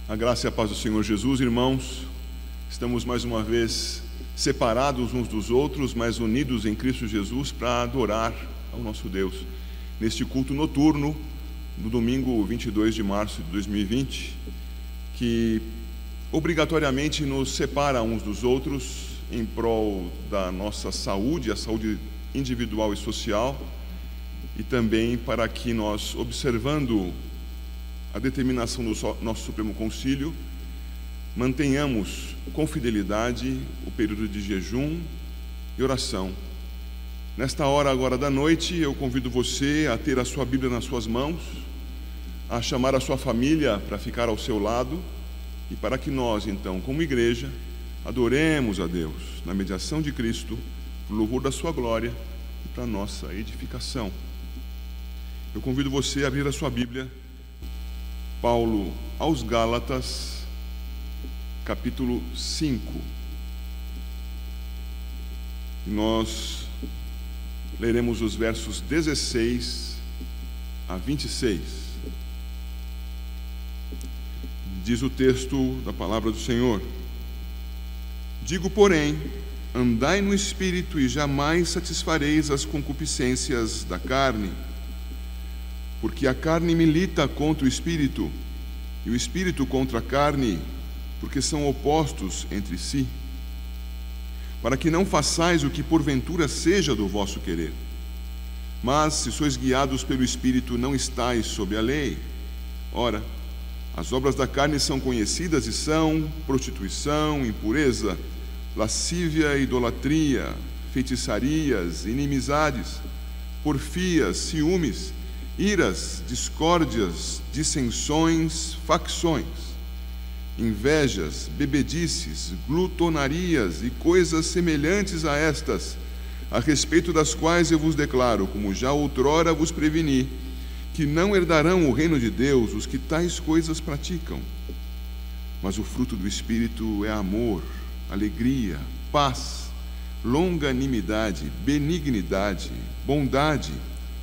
A graça e a paz do Senhor Jesus, irmãos. Estamos mais uma vez separados uns dos outros, mas unidos em Cristo Jesus para adorar ao nosso Deus. Neste culto noturno, no domingo 22 de março de 2020, que obrigatoriamente nos separa uns dos outros em prol da nossa saúde, a saúde individual e social, e também para que nós, observando a determinação do nosso Supremo Concílio, mantenhamos com fidelidade o período de jejum e oração. Nesta hora agora da noite, eu convido você a ter a sua Bíblia nas suas mãos, a chamar a sua família para ficar ao seu lado e para que nós, então, como igreja, adoremos a Deus na mediação de Cristo, por louvor da sua glória e para a nossa edificação. Eu convido você a abrir a sua Bíblia, Paulo aos Gálatas, capítulo 5. Nós leremos os versos 16 a 26. Diz o texto da palavra do Senhor: Digo, porém, andai no Espírito e jamais satisfareis as concupiscências da carne, porque a carne milita contra o Espírito, e o Espírito contra a carne, porque são opostos entre si, para que não façais o que porventura seja do vosso querer. Mas, se sois guiados pelo Espírito, não estáis sob a lei. Ora, as obras da carne são conhecidas e são prostituição, impureza, lascívia, idolatria, feitiçarias, inimizades, porfias, ciúmes, iras, discórdias, dissensões, facções, invejas, bebedices, glutonarias e coisas semelhantes a estas, a respeito das quais eu vos declaro, como já outrora vos preveni, que não herdarão o reino de Deus os que tais coisas praticam. Mas o fruto do Espírito é amor, alegria, paz, longanimidade, benignidade, bondade,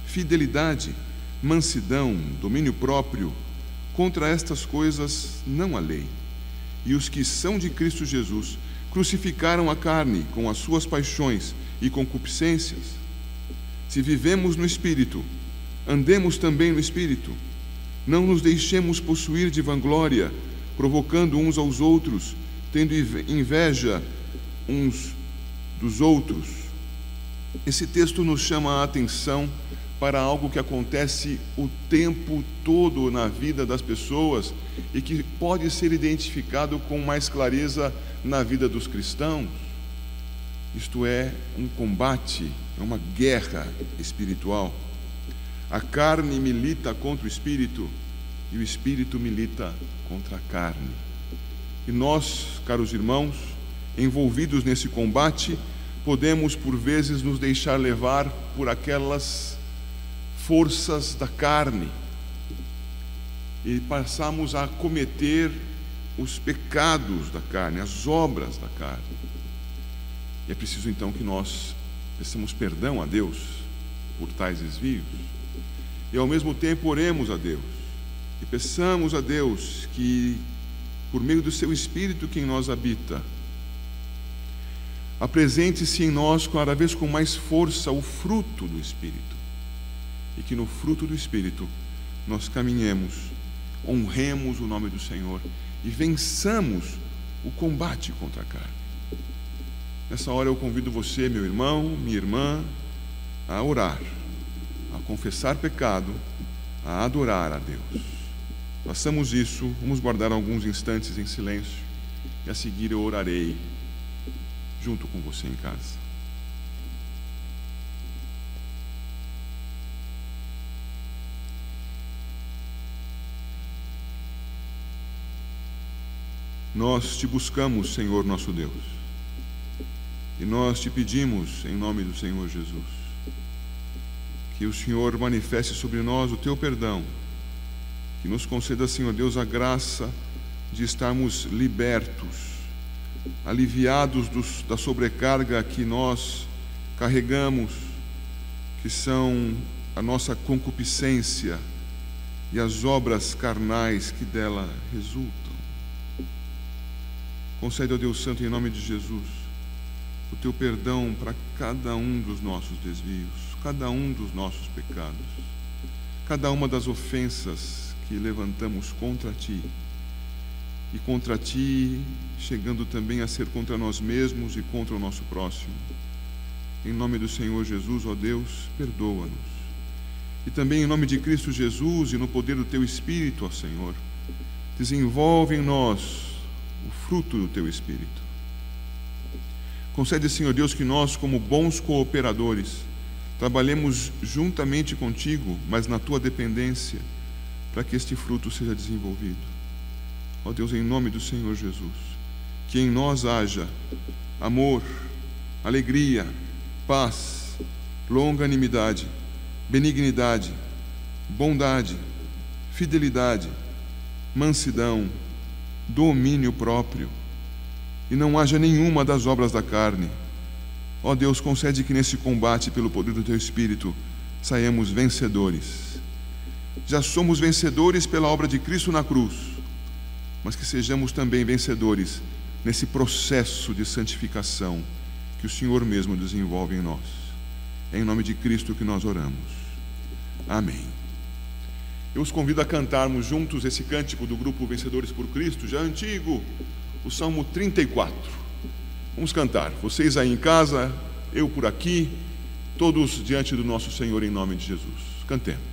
fidelidade, mansidão, domínio próprio. Contra estas coisas não há lei. E os que são de Cristo Jesus crucificaram a carne com as suas paixões e concupiscências. Se vivemos no Espírito, andemos também no Espírito. Não nos deixemos possuir de vanglória, provocando uns aos outros, tendo inveja uns dos outros. Esse texto nos chama a atenção para algo que acontece o tempo todo na vida das pessoas e que pode ser identificado com mais clareza na vida dos cristãos. Isto é um combate, é uma guerra espiritual. A carne milita contra o Espírito e o Espírito milita contra a carne. E nós, caros irmãos, envolvidos nesse combate, podemos por vezes nos deixar levar por aquelas forças da carne e passamos a cometer os pecados da carne, as obras da carne. E é preciso então que nós peçamos perdão a Deus por tais desvios e ao mesmo tempo oremos a Deus e peçamos a Deus que, por meio do seu Espírito que em nós habita, apresente-se em nós cada vez com mais força o fruto do Espírito, e que no fruto do Espírito nós caminhemos, honremos o nome do Senhor e vençamos o combate contra a carne. Nessa hora eu convido você, meu irmão, minha irmã, a orar, a confessar pecado, a adorar a Deus. Façamos isso, vamos guardar alguns instantes em silêncio e a seguir eu orarei junto com você em casa. Nós te buscamos, Senhor nosso Deus, e nós te pedimos, em nome do Senhor Jesus, que o Senhor manifeste sobre nós o teu perdão, que nos conceda, Senhor Deus, a graça de estarmos libertos, aliviados da sobrecarga que nós carregamos, que são a nossa concupiscência e as obras carnais que dela resultam. Concede ao Deus Santo, em nome de Jesus, o teu perdão para cada um dos nossos desvios, cada um dos nossos pecados, cada uma das ofensas que levantamos contra ti, e contra ti, chegando também a ser contra nós mesmos e contra o nosso próximo. Em nome do Senhor Jesus, ó Deus, perdoa-nos. E também em nome de Cristo Jesus e no poder do teu Espírito, ó Senhor, desenvolve em nós o fruto do teu Espírito. Concede, Senhor Deus, que nós, como bons cooperadores, trabalhemos juntamente contigo, mas na tua dependência, para que este fruto seja desenvolvido. Ó Deus, em nome do Senhor Jesus, que em nós haja amor, alegria, paz, longanimidade, benignidade, bondade, fidelidade, mansidão, domínio próprio, e não haja nenhuma das obras da carne. Ó Deus, concede que nesse combate, pelo poder do teu Espírito, saiamos vencedores. Já somos vencedores pela obra de Cristo na cruz, mas que sejamos também vencedores nesse processo de santificação que o Senhor mesmo desenvolve em nós. É em nome de Cristo que nós oramos. Amém. Eu os convido a cantarmos juntos esse cântico do grupo Vencedores por Cristo, já antigo, o Salmo 34. Vamos cantar, vocês aí em casa, eu por aqui, todos diante do nosso Senhor em nome de Jesus. Cantemos.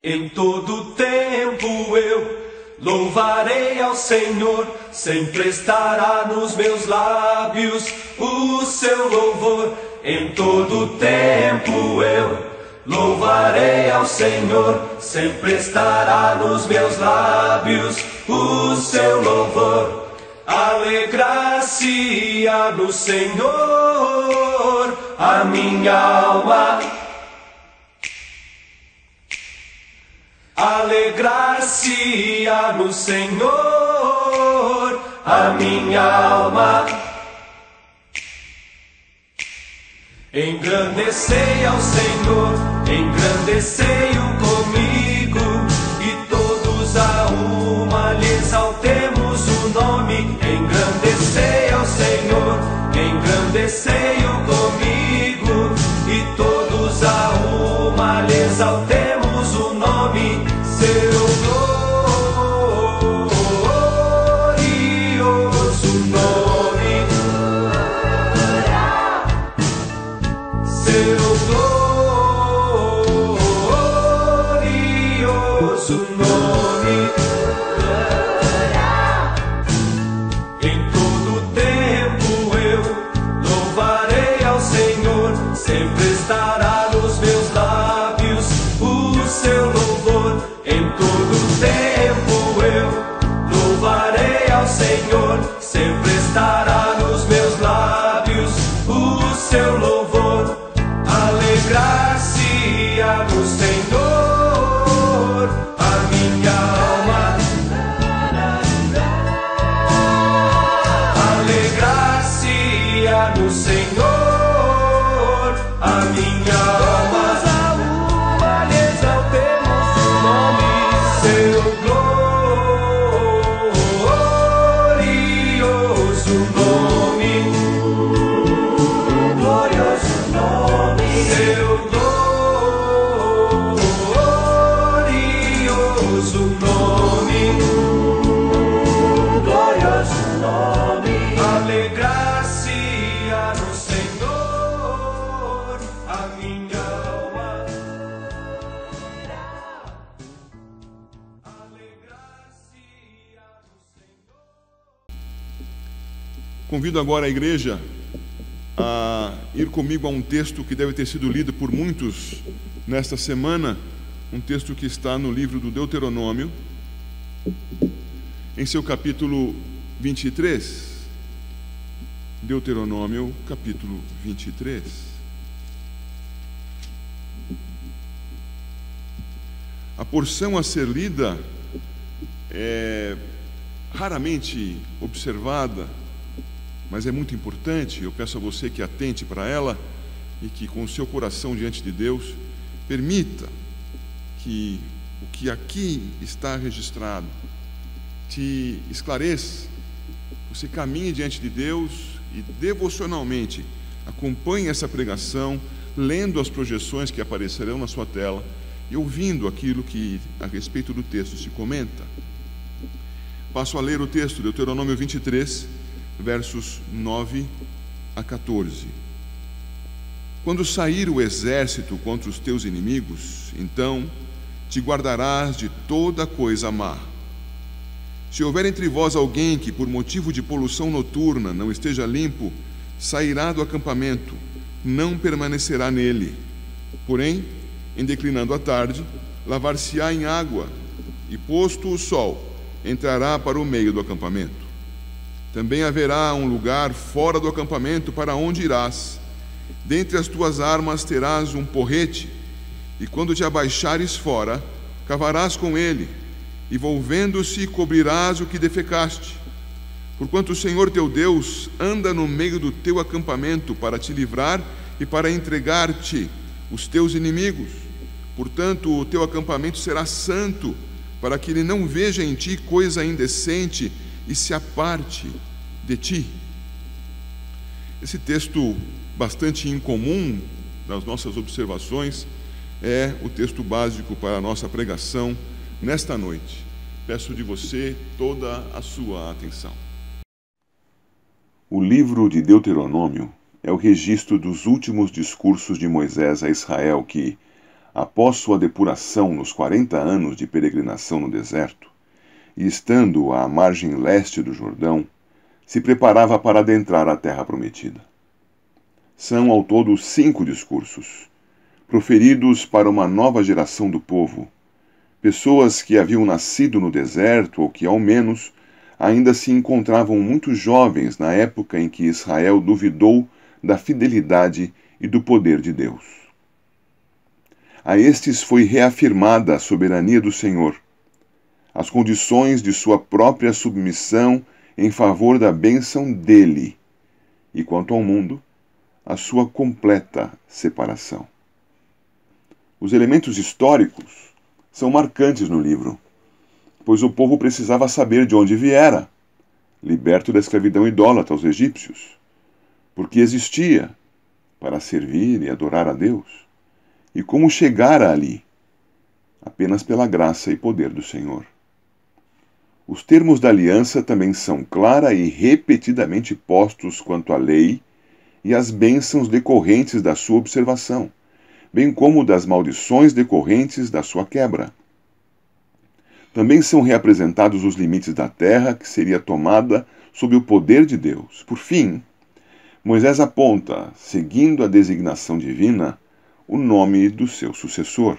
Em todo tempo eu louvarei ao Senhor, sempre estará nos meus lábios o seu louvor. Em todo tempo eu louvarei ao Senhor, sempre estará nos meus lábios o seu louvor. Alegrar-se-á no Senhor a minha alma, alegrar-se-á no Senhor a minha alma. Engrandecei ao Senhor, engrandecei-o comigo, e todos a uma lhe exaltemos o nome. Engrandecei ao Senhor, engrandecei-o comigo, e todos a uma lhe exaltemos o nome. Seu glorioso nome, seu glorioso nome. Em todo tempo eu louvarei ao Senhor, sempre estará nos meus lábios o seu louvor. Em todo tempo eu louvarei ao Senhor, sempre estará nos meus lábios o seu louvor. Alegrar-se-á no Senhor a minha alma, alegrar-se-á no Senhor a minha alma. Seu glorioso nome, glorioso nome, seu glorioso nome, glorioso nome. Alegrar-se-á no Senhor a minha alma. Convido agora a igreja a ir comigo a um texto que deve ter sido lido por muitos nesta semana, um texto que está no livro do Deuteronômio, em seu capítulo 23. Deuteronômio, capítulo 23. A porção a ser lida é raramente observada mas é muito importante. Eu peço a você que atente para ela e que, com o seu coração diante de Deus, permita que o que aqui está registrado te esclareça. Você caminhe diante de Deus e devocionalmente acompanhe essa pregação, lendo as projeções que aparecerão na sua tela e ouvindo aquilo que a respeito do texto se comenta. Passo a ler o texto, Deuteronômio 23, versos 9 a 14. Quando sair o exército contra os teus inimigos, então te guardarás de toda coisa má. Se houver entre vós alguém que, por motivo de poluição noturna, não esteja limpo, sairá do acampamento, não permanecerá nele. Porém, em declinando a tarde, lavar-se-á em água, e posto o sol, entrará para o meio do acampamento. Também haverá um lugar fora do acampamento para onde irás. Dentre as tuas armas terás um porrete, e quando te abaixares fora, cavarás com ele, e volvendo-se cobrirás o que defecaste. Porquanto o Senhor teu Deus anda no meio do teu acampamento para te livrar e para entregar-te os teus inimigos. Portanto, o teu acampamento será santo, para que ele não veja em ti coisa indecente e se aparte de ti. Esse texto bastante incomum nas nossas observações é o texto básico para a nossa pregação nesta noite. Peço de você toda a sua atenção. O livro de Deuteronômio é o registro dos últimos discursos de Moisés a Israel que, após sua depuração nos 40 anos de peregrinação no deserto, e estando à margem leste do Jordão, se preparava para adentrar a terra prometida. São ao todo 5 discursos, proferidos para uma nova geração do povo, pessoas que haviam nascido no deserto ou que, ao menos, ainda se encontravam muito jovens na época em que Israel duvidou da fidelidade e do poder de Deus. A estes foi reafirmada a soberania do Senhor, as condições de sua própria submissão em favor da bênção dele, e quanto ao mundo, a sua completa separação. Os elementos históricos são marcantes no livro, pois o povo precisava saber de onde viera, liberto da escravidão idólatra aos egípcios, porque existia para servir e adorar a Deus, e como chegara ali, apenas pela graça e poder do Senhor. Os termos da aliança também são clara e repetidamente postos quanto à lei e às bênçãos decorrentes da sua observação, bem como das maldições decorrentes da sua quebra. Também são reapresentados os limites da terra que seria tomada sob o poder de Deus. Por fim, Moisés aponta, seguindo a designação divina, o nome do seu sucessor.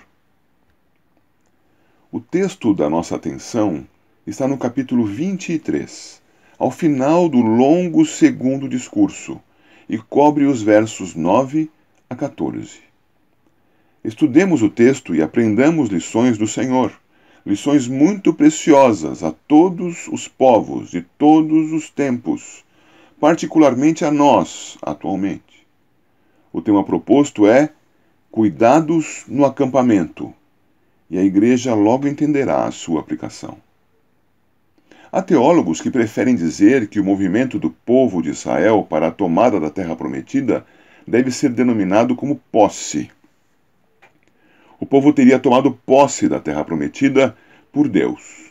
O texto da nossa atenção está no capítulo 23, ao final do longo segundo discurso, e cobre os versos 9 a 14. Estudemos o texto e aprendamos lições do Senhor, lições muito preciosas a todos os povos de todos os tempos, particularmente a nós, atualmente. O tema proposto é Cuidados no acampamento, e a igreja logo entenderá a sua aplicação. Há teólogos que preferem dizer que o movimento do povo de Israel para a tomada da terra prometida deve ser denominado como posse. O povo teria tomado posse da terra prometida por Deus.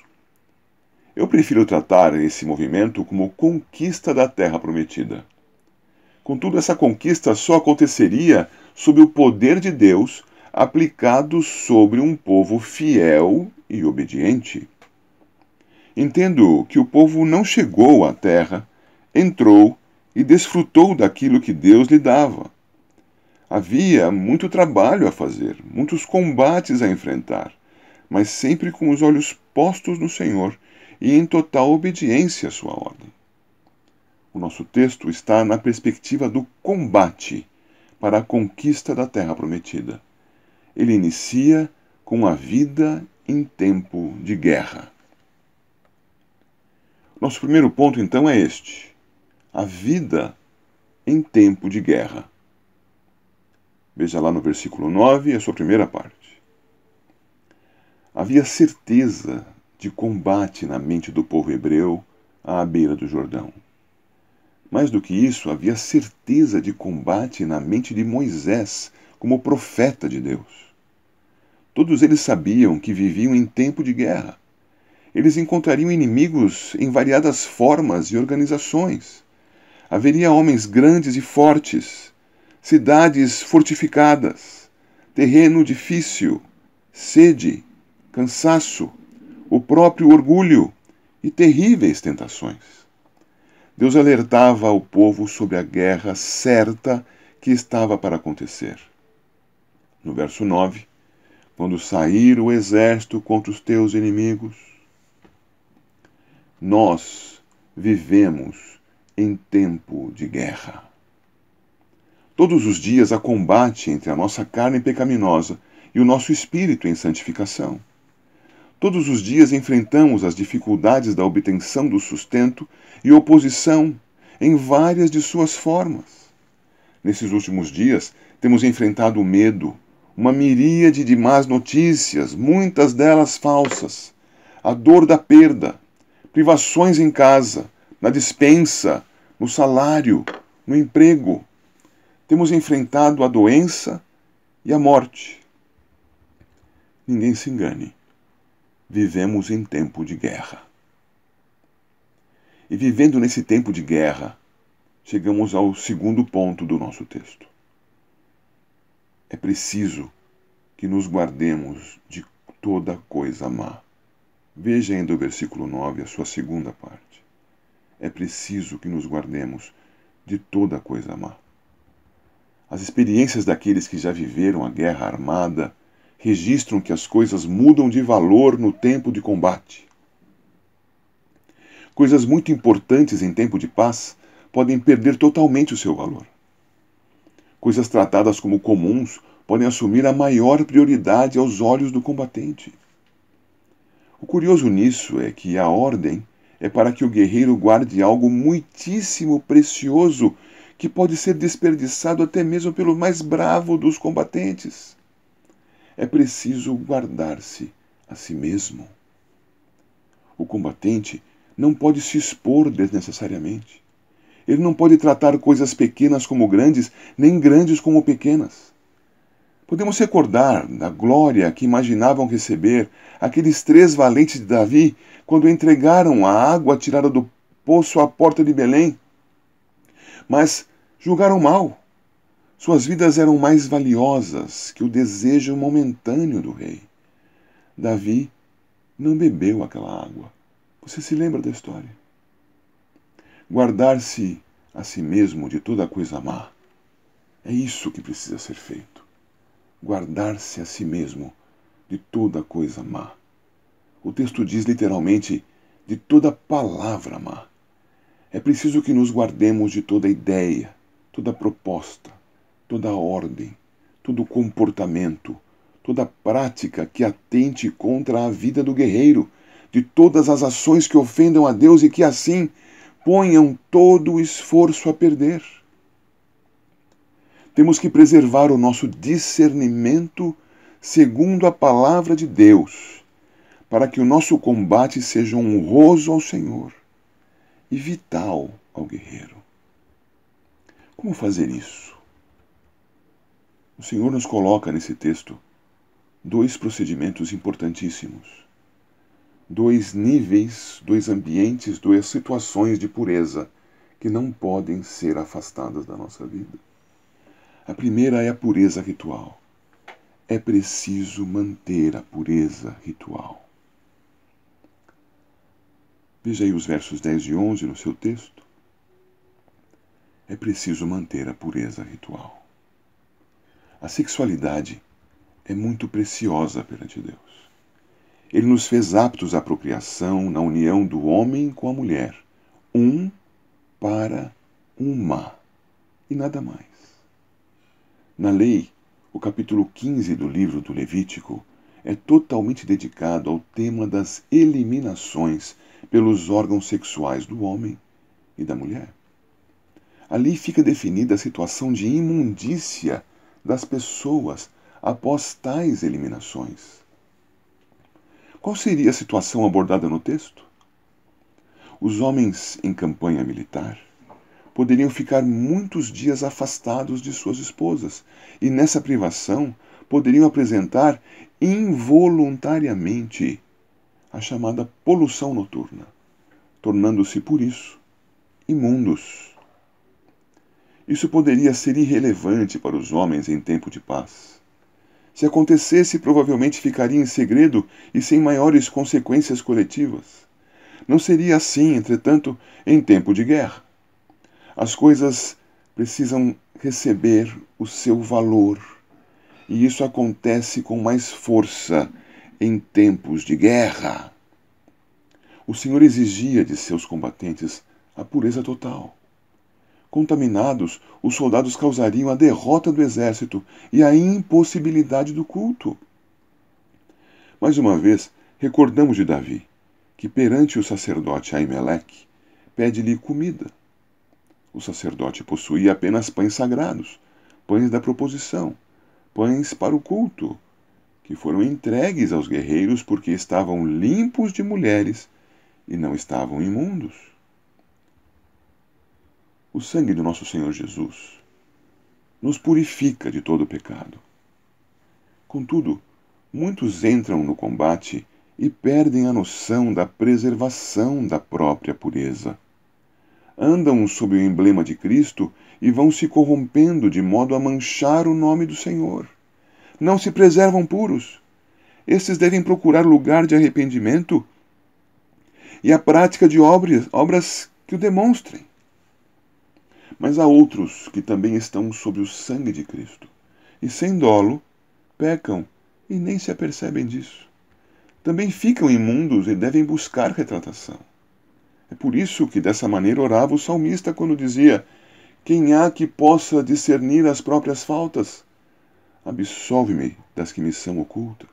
Eu prefiro tratar esse movimento como conquista da terra prometida. Contudo, essa conquista só aconteceria sob o poder de Deus aplicado sobre um povo fiel e obediente. Entendo que o povo não chegou à terra, entrou e desfrutou daquilo que Deus lhe dava. Havia muito trabalho a fazer, muitos combates a enfrentar, mas sempre com os olhos postos no Senhor e em total obediência à sua ordem. O nosso texto está na perspectiva do combate para a conquista da terra prometida. Ele inicia com a vida em tempo de guerra. Nosso primeiro ponto, então, é este: a vida em tempo de guerra. Veja lá no versículo 9, a sua primeira parte. Havia certeza de combate na mente do povo hebreu à beira do Jordão. Mais do que isso, havia certeza de combate na mente de Moisés como profeta de Deus. Todos eles sabiam que viviam em tempo de guerra. Eles encontrariam inimigos em variadas formas e organizações. Haveria homens grandes e fortes, cidades fortificadas, terreno difícil, sede, cansaço, o próprio orgulho e terríveis tentações. Deus alertava o povo sobre a guerra certa que estava para acontecer. No verso 9, quando sair o exército contra os teus inimigos, nós vivemos em tempo de guerra. Todos os dias há combate entre a nossa carne pecaminosa e o nosso espírito em santificação. Todos os dias enfrentamos as dificuldades da obtenção do sustento e oposição em várias de suas formas. Nesses últimos dias, temos enfrentado o medo, uma miríade de más notícias, muitas delas falsas, a dor da perda, privações em casa, na despensa, no salário, no emprego. Temos enfrentado a doença e a morte. Ninguém se engane. Vivemos em tempo de guerra. E vivendo nesse tempo de guerra, chegamos ao segundo ponto do nosso texto. É preciso que nos guardemos de toda coisa má. Veja ainda o versículo 9, a sua segunda parte. É preciso que nos guardemos de toda coisa má. As experiências daqueles que já viveram a guerra armada registram que as coisas mudam de valor no tempo de combate. Coisas muito importantes em tempo de paz podem perder totalmente o seu valor. Coisas tratadas como comuns podem assumir a maior prioridade aos olhos do combatente. O curioso nisso é que a ordem é para que o guerreiro guarde algo muitíssimo precioso que pode ser desperdiçado até mesmo pelo mais bravo dos combatentes. É preciso guardar-se a si mesmo. O combatente não pode se expor desnecessariamente. Ele não pode tratar coisas pequenas como grandes, nem grandes como pequenas. Podemos recordar da glória que imaginavam receber aqueles 3 valentes de Davi quando entregaram a água tirada do poço à porta de Belém. Mas julgaram mal. Suas vidas eram mais valiosas que o desejo momentâneo do rei. Davi não bebeu aquela água. Você se lembra da história? Guardar-se a si mesmo de toda coisa má. É isso que precisa ser feito. Guardar-se a si mesmo de toda coisa má. O texto diz literalmente de toda palavra má. É preciso que nos guardemos de toda ideia, toda proposta, toda ordem, todo comportamento, toda prática que atente contra a vida do guerreiro, de todas as ações que ofendam a Deus e que assim ponham todo o esforço a perder. Temos que preservar o nosso discernimento segundo a palavra de Deus, para que o nosso combate seja honroso ao Senhor e vital ao guerreiro. Como fazer isso? O Senhor nos coloca nesse texto 2 procedimentos importantíssimos, 2 níveis, 2 ambientes, 2 situações de pureza que não podem ser afastadas da nossa vida. A primeira é a pureza ritual. É preciso manter a pureza ritual. Veja aí os versos 10 e 11 no seu texto. É preciso manter a pureza ritual. A sexualidade é muito preciosa perante Deus. Ele nos fez aptos à procriação na união do homem com a mulher, um para uma, e nada mais. Na lei, o capítulo 15 do livro do Levítico é totalmente dedicado ao tema das eliminações pelos órgãos sexuais do homem e da mulher. Ali fica definida a situação de imundícia das pessoas após tais eliminações. Qual seria a situação abordada no texto? Os homens em campanha militar poderiam ficar muitos dias afastados de suas esposas e nessa privação poderiam apresentar involuntariamente a chamada poluição noturna, tornando-se por isso imundos. Isso poderia ser irrelevante para os homens em tempo de paz. Se acontecesse, provavelmente ficaria em segredo e sem maiores consequências coletivas. Não seria assim, entretanto, em tempo de guerra. As coisas precisam receber o seu valor, e isso acontece com mais força em tempos de guerra. O Senhor exigia de seus combatentes a pureza total. Contaminados, os soldados causariam a derrota do exército e a impossibilidade do culto. Mais uma vez, recordamos de Davi, que perante o sacerdote Aimeleque, pede-lhe comida. O sacerdote possuía apenas pães sagrados, pães da proposição, pães para o culto, que foram entregues aos guerreiros porque estavam limpos de mulheres e não estavam imundos. O sangue do nosso Senhor Jesus nos purifica de todo pecado. Contudo, muitos entram no combate e perdem a noção da preservação da própria pureza. Andam sob o emblema de Cristo e vão se corrompendo de modo a manchar o nome do Senhor. Não se preservam puros. Estes devem procurar lugar de arrependimento e a prática de obras que o demonstrem. Mas há outros que também estão sob o sangue de Cristo e, sem dolo, pecam e nem se apercebem disso. Também ficam imundos e devem buscar retratação. É por isso que dessa maneira orava o salmista quando dizia: quem há que possa discernir as próprias faltas? Absolve-me das que me são ocultas.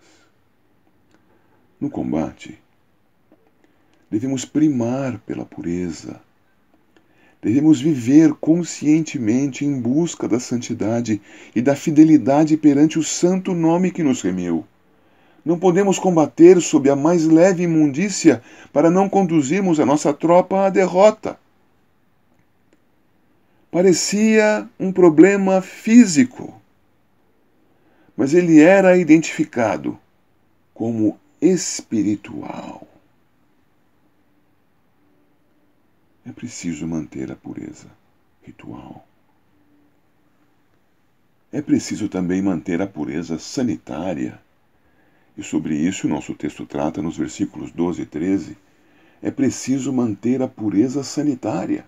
No combate, devemos primar pela pureza. Devemos viver conscientemente em busca da santidade e da fidelidade perante o santo nome que nos remiu. Não podemos combater sob a mais leve imundícia para não conduzirmos a nossa tropa à derrota. Parecia um problema físico, mas ele era identificado como espiritual. É preciso manter a pureza ritual. É preciso também manter a pureza sanitária. E sobre isso o nosso texto trata nos versículos 12 e 13. É preciso manter a pureza sanitária.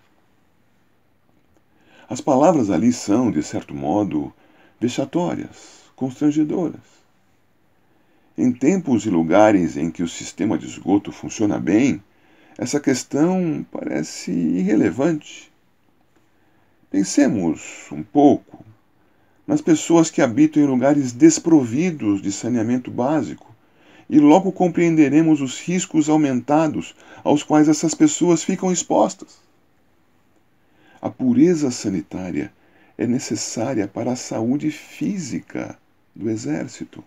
As palavras ali são, de certo modo, vexatórias, constrangedoras. Em tempos e lugares em que o sistema de esgoto funciona bem, essa questão parece irrelevante. Pensemos um pouco nas pessoas que habitam em lugares desprovidos de saneamento básico e logo compreenderemos os riscos aumentados aos quais essas pessoas ficam expostas. A pureza sanitária é necessária para a saúde física do exército.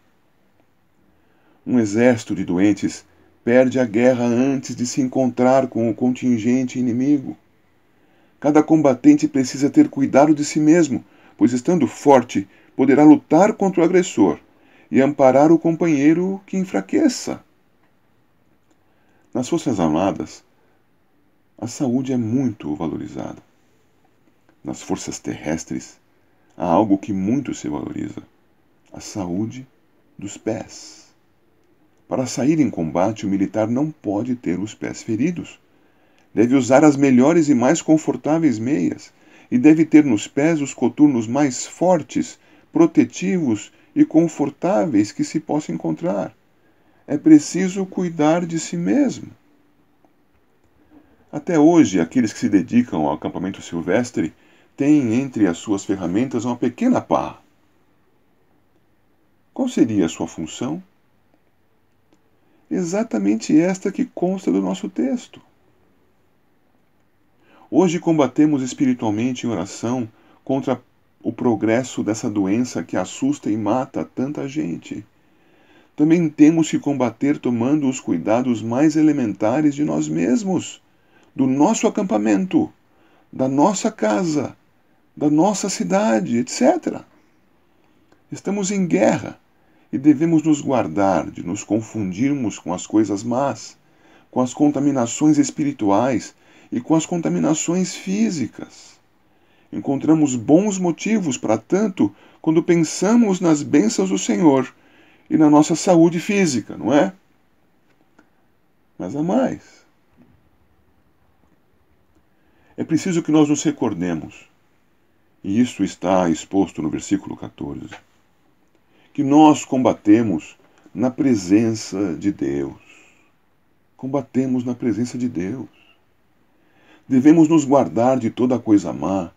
Um exército de doentes perde a guerra antes de se encontrar com o contingente inimigo. Cada combatente precisa ter cuidado de si mesmo, pois estando forte, poderá lutar contra o agressor e amparar o companheiro que enfraqueça. Nas Forças Armadas, a saúde é muito valorizada. Nas forças terrestres, há algo que muito se valoriza: a saúde dos pés. Para sair em combate, o militar não pode ter os pés feridos. Deve usar as melhores e mais confortáveis meias e deve ter nos pés os coturnos mais fortes, protetivos e confortáveis que se possa encontrar. É preciso cuidar de si mesmo. Até hoje, aqueles que se dedicam ao acampamento silvestre têm entre as suas ferramentas uma pequena pá. Qual seria a sua função? Exatamente esta que consta do nosso texto. Hoje combatemos espiritualmente em oração contra o progresso dessa doença que assusta e mata tanta gente. Também temos que combater tomando os cuidados mais elementares de nós mesmos, do nosso acampamento, da nossa casa, da nossa cidade, etc. Estamos em guerra e devemos nos guardar de nos confundirmos com as coisas más, com as contaminações espirituais e com as contaminações físicas. Encontramos bons motivos para tanto quando pensamos nas bênçãos do Senhor e na nossa saúde física, não é? Mas há mais. É preciso que nós nos recordemos, e isso está exposto no versículo 14, que nós combatemos na presença de Deus. Combatemos na presença de Deus. Devemos nos guardar de toda coisa má,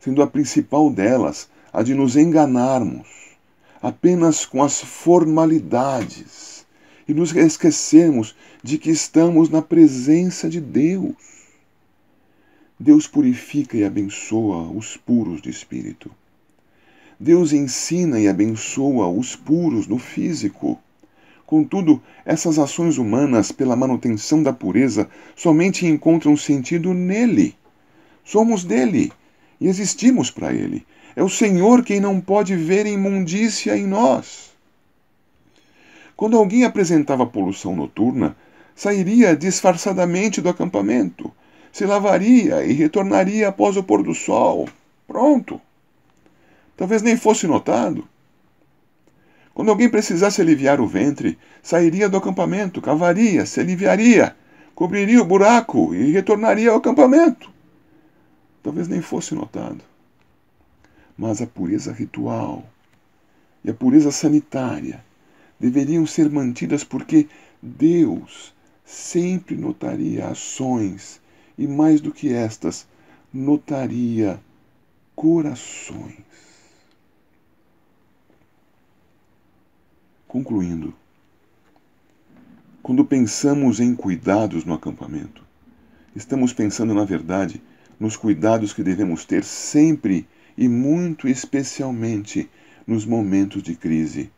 sendo a principal delas a de nos enganarmos apenas com as formalidades e nos esquecermos de que estamos na presença de Deus. Deus purifica e abençoa os puros de espírito. Deus ensina e abençoa os puros no físico. Contudo, essas ações humanas pela manutenção da pureza somente encontram sentido nele. Somos dele e existimos para ele. É o Senhor quem não pode ver imundícia em nós. Quando alguém apresentava poluição noturna, sairia disfarçadamente do acampamento, se lavaria e retornaria após o pôr do sol. Pronto. Talvez nem fosse notado. Quando alguém precisasse aliviar o ventre, sairia do acampamento, cavaria, se aliviaria, cobriria o buraco e retornaria ao acampamento. Talvez nem fosse notado. Mas a pureza ritual e a pureza sanitária deveriam ser mantidas porque Deus sempre notaria ações e, mais do que estas, notaria corações. Concluindo, quando pensamos em cuidados no acampamento, estamos pensando, na verdade, nos cuidados que devemos ter sempre e muito especialmente nos momentos de crise,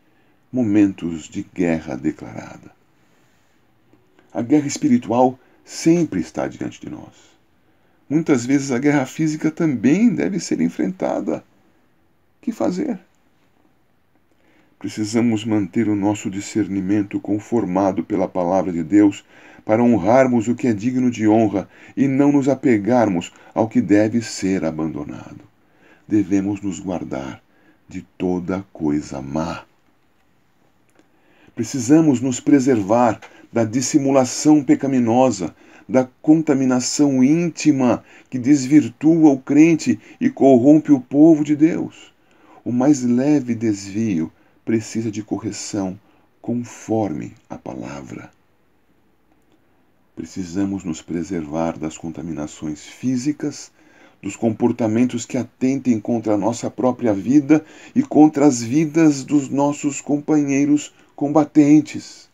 momentos de guerra declarada. A guerra espiritual sempre está diante de nós. Muitas vezes a guerra física também deve ser enfrentada. O que fazer? Precisamos manter o nosso discernimento conformado pela palavra de Deus para honrarmos o que é digno de honra e não nos apegarmos ao que deve ser abandonado. Devemos nos guardar de toda coisa má. Precisamos nos preservar da dissimulação pecaminosa, da contaminação íntima que desvirtua o crente e corrompe o povo de Deus. O mais leve desvio precisa de correção conforme a palavra. Precisamos nos preservar das contaminações físicas, dos comportamentos que atentem contra a nossa própria vida e contra as vidas dos nossos companheiros combatentes.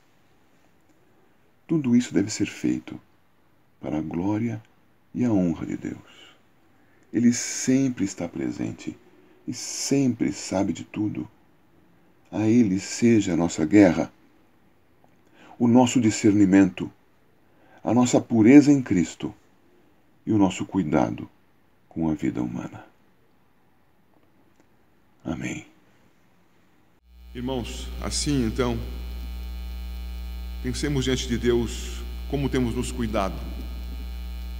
Tudo isso deve ser feito para a glória e a honra de Deus. Ele sempre está presente e sempre sabe de tudo. A Ele seja a nossa guerra, o nosso discernimento, a nossa pureza em Cristo e o nosso cuidado com a vida humana. Amém. Irmãos, assim então, pensemos diante de Deus como temos nos cuidado,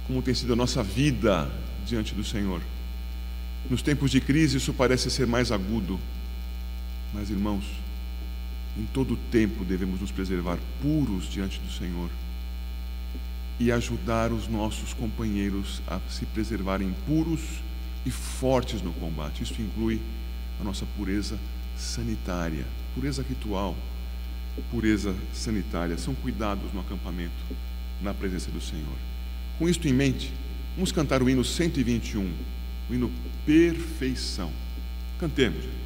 como tem sido a nossa vida diante do Senhor. Nos tempos de crise isso parece ser mais agudo, mas irmãos, em todo tempo devemos nos preservar puros diante do Senhor e ajudar os nossos companheiros a se preservarem puros e fortes no combate. Isso inclui a nossa pureza sanitária, pureza ritual, pureza sanitária. São cuidados no acampamento, na presença do Senhor. Com isto em mente, vamos cantar o hino 121, o hino Perfeição. Cantemos.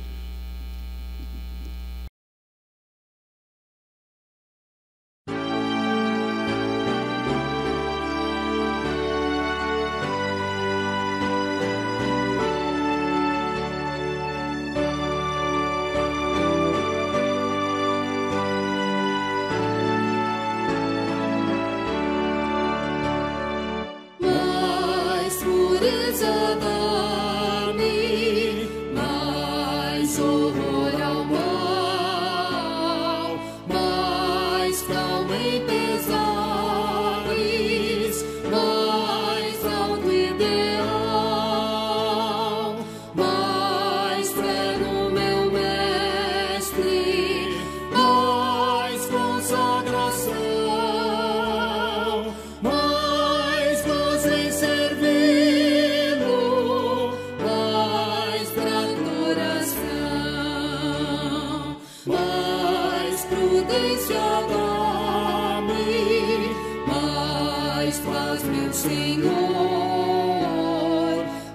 Senhor,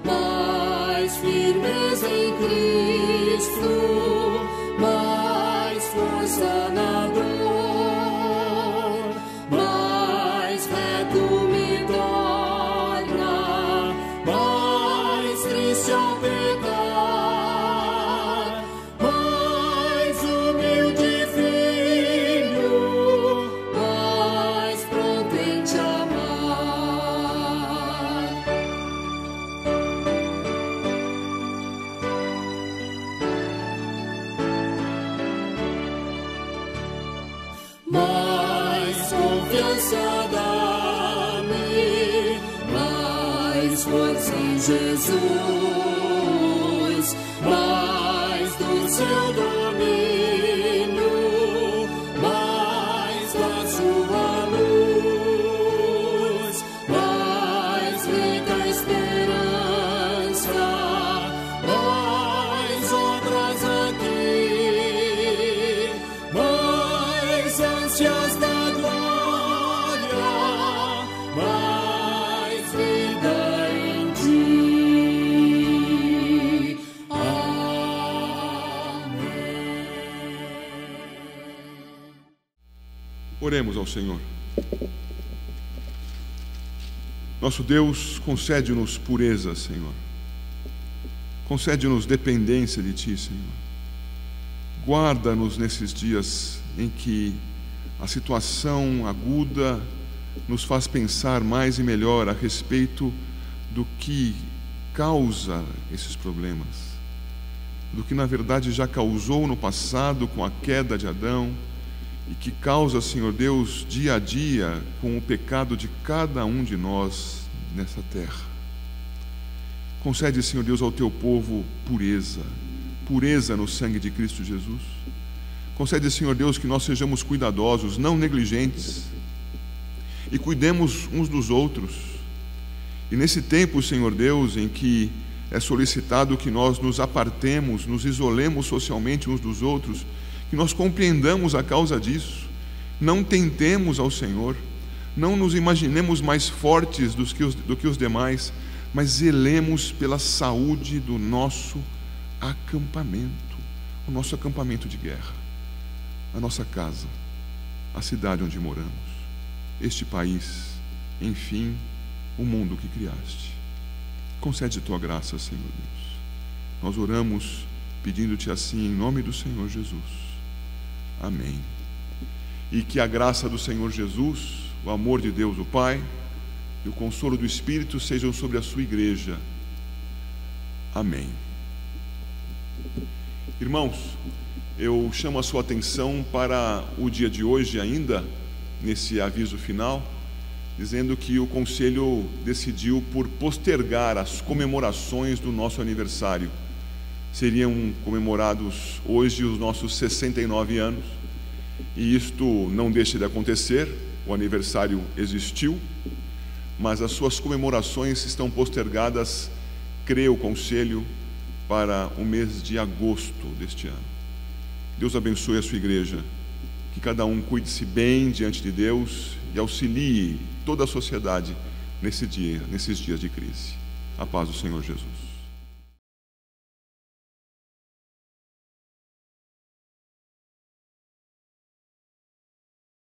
mais firmes em Cristo, mais força na dor, mais reto me torna, mais triste ao pecar, mais humilde filho, mais pronto em te amar. Mais confiança dá-me, mais força em Jesus, mais do seu domínio, mais da sua luz, mais rica esperança, mais obras aqui, mais ânsias da glória, mais vida em ti. Amém. Oremos ao Senhor. Nosso Deus, concede-nos pureza, Senhor. Concede-nos dependência de Ti, Senhor. Guarda-nos nesses dias em que a situação aguda nos faz pensar mais e melhor a respeito do que causa esses problemas, do que na verdade já causou no passado com a queda de Adão e que causa, Senhor Deus, dia a dia com o pecado de cada um de nós nessa terra. Concede, Senhor Deus, ao Teu povo pureza, pureza no sangue de Cristo Jesus. Concede, Senhor Deus, que nós sejamos cuidadosos, não negligentes, e cuidemos uns dos outros. E nesse tempo, Senhor Deus, em que é solicitado que nós nos apartemos, nos isolemos socialmente uns dos outros, que nós compreendamos a causa disso, não tentemos ao Senhor, não nos imaginemos mais fortes do que os demais, mas zelemos pela saúde do nosso acampamento, o nosso acampamento de guerra, a nossa casa, a cidade onde moramos, este país, enfim, o mundo que criaste. Concede Tua graça, Senhor Deus. Nós oramos pedindo-Te assim em nome do Senhor Jesus. Amém. E que a graça do Senhor Jesus, o amor de Deus o Pai e o consolo do Espírito sejam sobre a sua igreja. Amém. Irmãos, eu chamo a sua atenção para o dia de hoje ainda, nesse aviso final, dizendo que o Conselho decidiu por postergar as comemorações do nosso aniversário. Seriam comemorados hoje os nossos 69 anos, e isto não deixa de acontecer, o aniversário existiu, mas as suas comemorações estão postergadas, crê o Conselho, para o mês de agosto deste ano. Deus abençoe a sua igreja, que cada um cuide-se bem diante de Deus e auxilie toda a sociedade nesses dias de crise. A paz do Senhor Jesus.